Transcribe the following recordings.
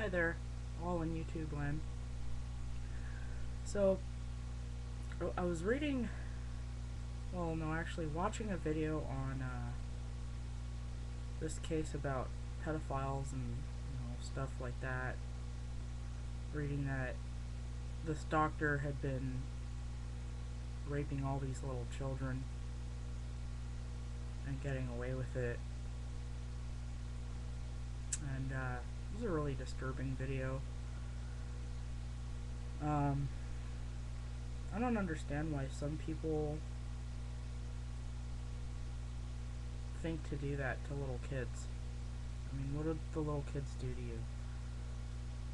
Hi there, all in YouTube land. So, I was reading, well, no, actually watching a video on this case about pedophiles and stuff like that. Reading that this doctor had been raping all these little children and getting away with it. And it was a really disturbing video. I don't understand why some people think to do that to little kids. I mean, what did the little kids do to you?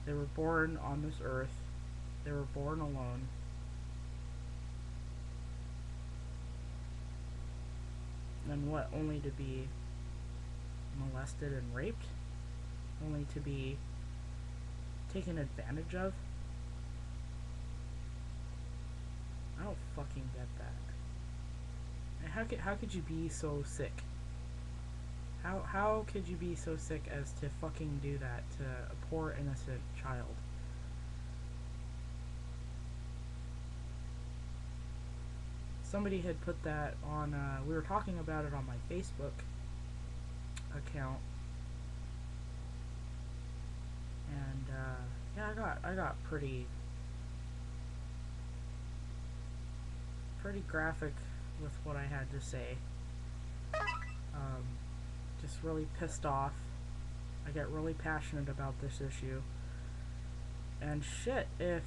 They were born on this earth. They were born alone. And what, only to be molested and raped? Only to be taken advantage of? I don't fucking get that. And how could you be so sick? How could you be so sick as to fucking do that to a poor innocent child? Somebody had put that on, we were talking about it on my Facebook account. And, yeah, I got pretty graphic with what I had to say. Just really pissed off. I get really passionate about this issue. And shit, if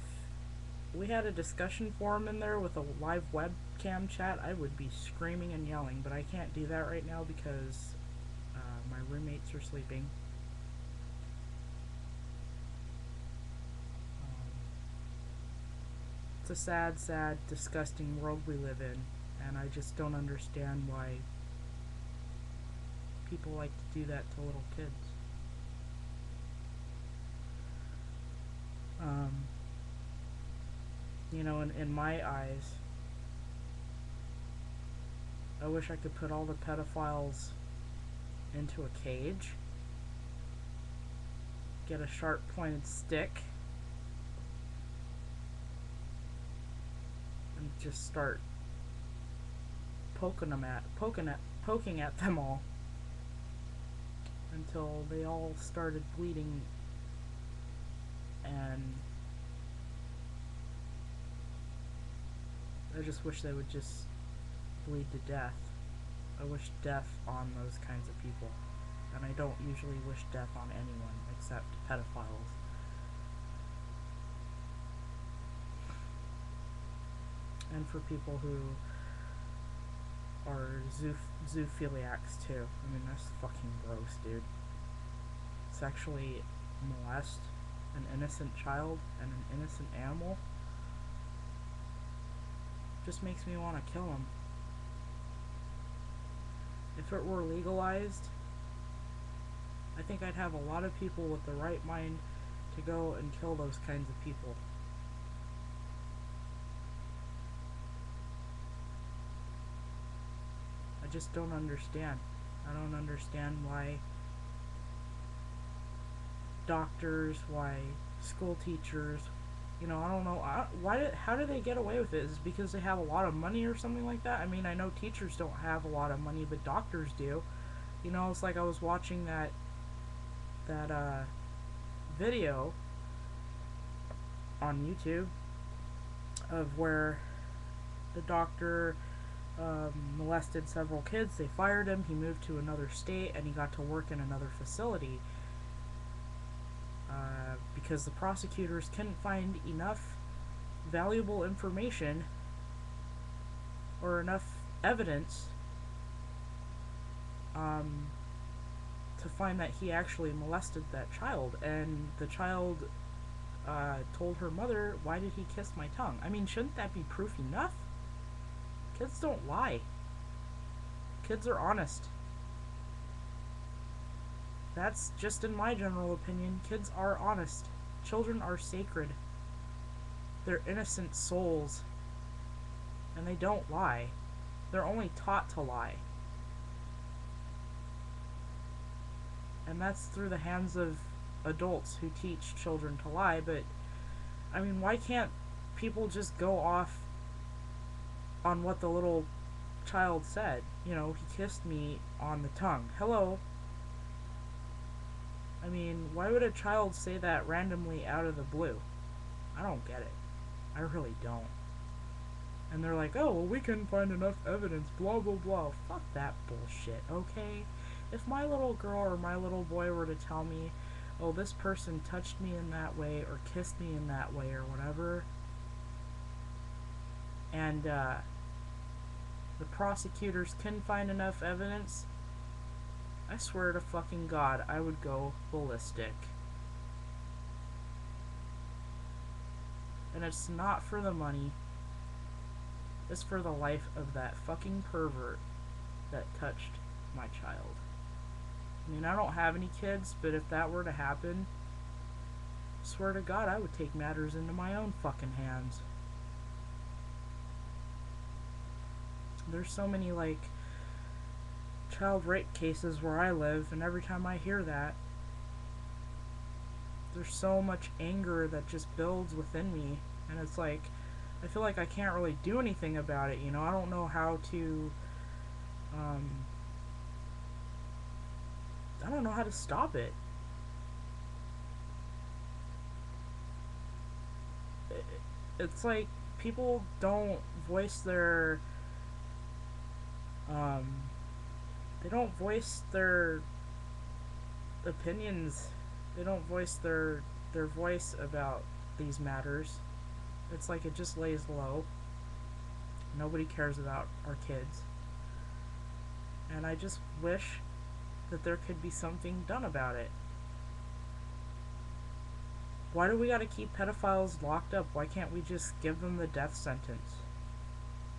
we had a discussion forum in there with a live webcam chat, I would be screaming and yelling, but I can't do that right now because my roommates are sleeping. It's a sad, sad, disgusting world we live in, and I just don't understand why people like to do that to little kids. You know, in my eyes, I wish I could put all the pedophiles into a cage, get a sharp pointed stick, and just start poking at them all until they all started bleeding, and I just wish they would just bleed to death. I wish death on those kinds of people, and I don't usually wish death on anyone except pedophiles. And for people who are zoophiliacs too. I mean, that's fucking gross, dude. Sexually molest an innocent child and an innocent animal just makes me want to kill him. If it were legalized, I think I'd have a lot of people with the right mind to go and kill those kinds of people. I just don't understand. I don't understand why doctors, why school teachers, I don't know, how do they get away with it? Is it because they have a lot of money or something like that? I mean, I know teachers don't have a lot of money, but doctors do. It's like I was watching that video on YouTube of where the doctor molested several kids. They fired him, he moved to another state, and he got to work in another facility because the prosecutors couldn't find enough valuable information or enough evidence to find that he actually molested that child. And the child told her mother, "Why did he kiss my tongue?" I mean, shouldn't that be proof enough? Kids don't lie. Kids are honest. That's just in my general opinion. Kids are honest. Children are sacred. They're innocent souls. And they don't lie. They're only taught to lie. And that's through the hands of adults who teach children to lie, but I mean, why can't people just go off on what the little child said? You know, he kissed me on the tongue. Hello? I mean, why would a child say that randomly out of the blue? I don't get it. I really don't. And they're like, oh, well, we couldn't find enough evidence, blah, blah, blah. Fuck that bullshit, okay? If my little girl or my little boy were to tell me, oh, this person touched me in that way or kissed me in that way or whatever, and the prosecutors couldn't find enough evidence, I swear to fucking God, I would go ballistic. And it's not for the money. It's for the life of that fucking pervert that touched my child. I mean, I don't have any kids, but if that were to happen, I swear to God, I would take matters into my own fucking hands. There's so many, like, child rape cases where I live, and every time I hear that, there's so much anger that just builds within me, and it's like, I feel like I can't really do anything about it, you know? I don't know how to, I don't know how to stop it. It's like people don't voice their, they don't voice their opinions. They don't voice their voice about these matters. It's like it just lays low. Nobody cares about our kids. And I just wish that there could be something done about it. Why do we gotta keep pedophiles locked up? Why can't we just give them the death sentence?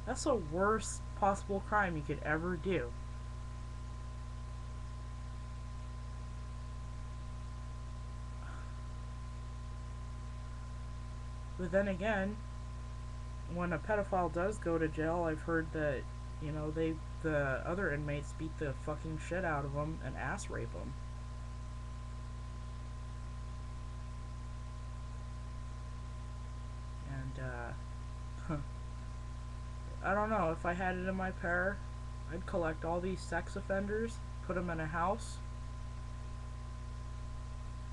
That's the worst possible crime you could ever do. But then again, when a pedophile does go to jail, I've heard that, you know, the other inmates beat the fucking shit out of them and ass rape them. And, I don't know, if I had it in my power, I'd collect all these sex offenders, put them in a house,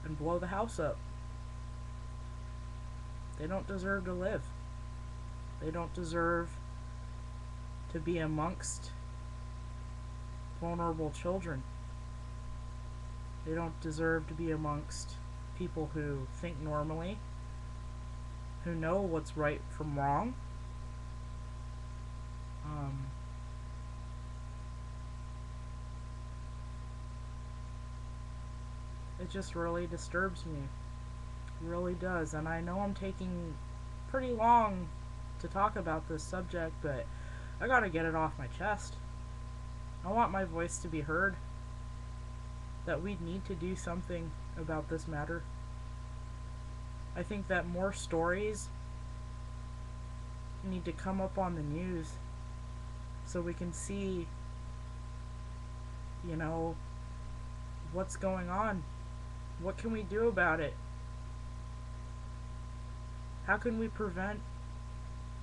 and blow the house up. They don't deserve to live. They don't deserve to be amongst vulnerable children. They don't deserve to be amongst people who think normally, who know what's right from wrong. It just really disturbs me. It really does. And I know I'm taking pretty long to talk about this subject, but I gotta get it off my chest. I want my voice to be heard. That we need to do something about this matter. I think that more stories need to come up on the news so we can see, you know, what's going on. What can we do about it? How can we prevent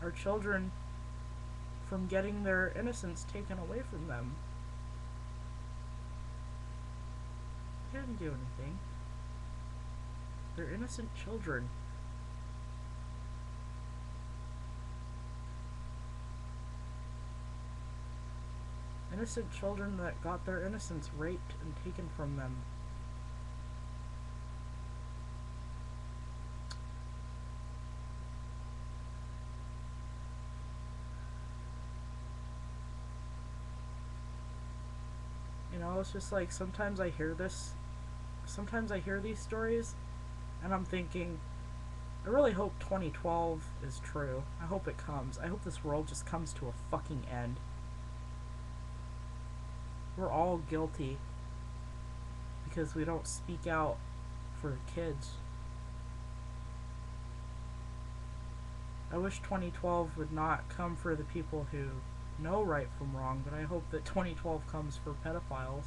our children from getting their innocence taken away from them? They didn't do anything. They're innocent children. Innocent children that got their innocence raped and taken from them. You know, it's just like sometimes I hear these stories and I'm thinking, I really hope 2012 is true. I hope it comes. I hope this world just comes to a fucking end. We're all guilty because we don't speak out for kids. I wish 2012 would not come for the people who know right from wrong, but I hope that 2012 comes for pedophiles.